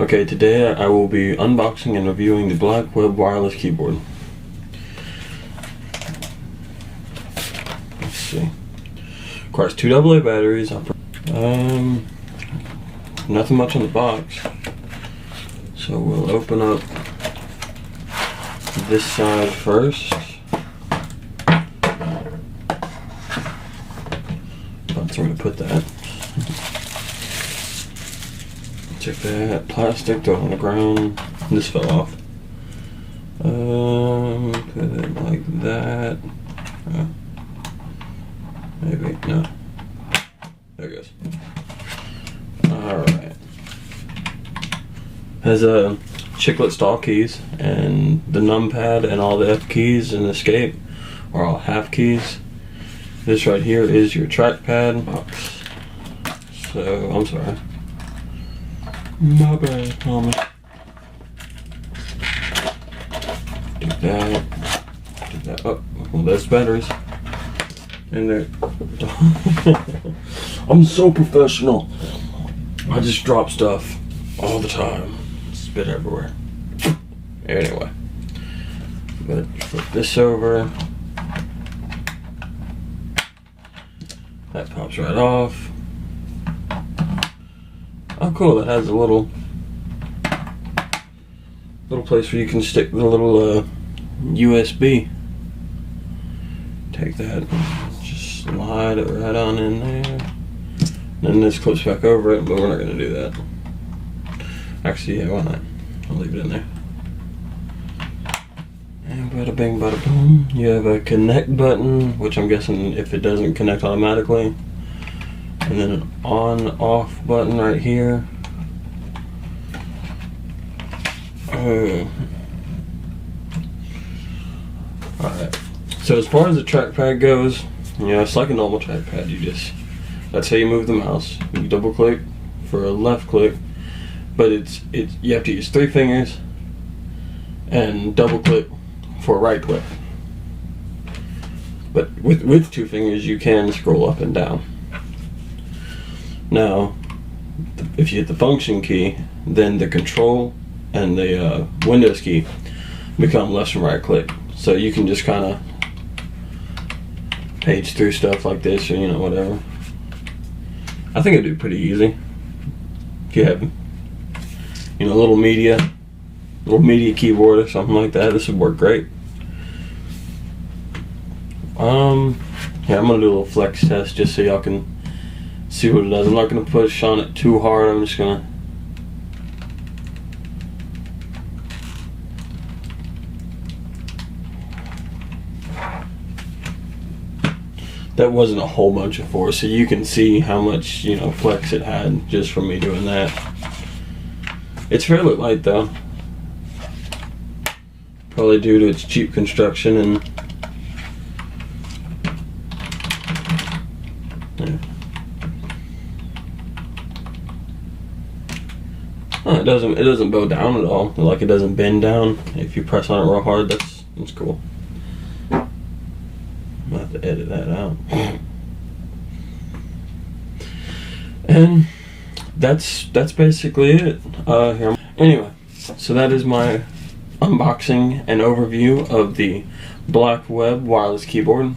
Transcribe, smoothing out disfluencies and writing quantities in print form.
Okay, today I will be unboxing and reviewing the BlackWEb Wireless keyboard. Let's see. Requires 2 AA batteries. Nothing much on the box. So we'll open up this side first. That's where to put that. Check that. Plastic, throw it on the ground. This fell off. Put it like that. Maybe, no. There it goes. Alright. Has a chiclet stall keys, and the numpad and all the F keys and escape are all half keys. This right here is your trackpad box. So, I'm sorry. My bad, homie. Do that. Do that. Oh, well, there's batteries in there. I'm so professional. I just drop stuff all the time. Spit everywhere. Anyway, but flip this over. That pops right off. Oh, cool! That has a little place where you can stick the little USB. Take that, just slide it right on in there. Then this clips back over it, but we're not going to do that. Actually, yeah, why not? I'll leave it in there. And bada bing, bada boom. You have a connect button, which I'm guessing if it doesn't connect automatically. And then an on-off button right here. Alright. So as far as the trackpad goes, it's like a normal trackpad. That's how you move the mouse. You double click for a left click, but you have to use 3 fingers and double click for a right click. But with 2 fingers you can scroll up and down. Now, if you hit the function key, then the control and the Windows key become left and right click. So you can just kind of page through stuff like this, or whatever. I think it'd do pretty easy. If you have, a little media keyboard or something like that, this would work great. Yeah, I'm gonna do a little flex test just so y'all can see what it does. I'm not gonna push on it too hard. I'm just gonna. That wasn't a whole bunch of force, so you can see how much flex it had just from me doing that. It's fairly light though, probably due to its cheap construction and yeah. Oh, it doesn't bow down at all. Like, it doesn't bend down. If you press on it real hard, that's cool. I'm gonna have to edit that out. And that's basically it. Here. Anyway, so that is my unboxing and overview of the BlackWEb wireless keyboard.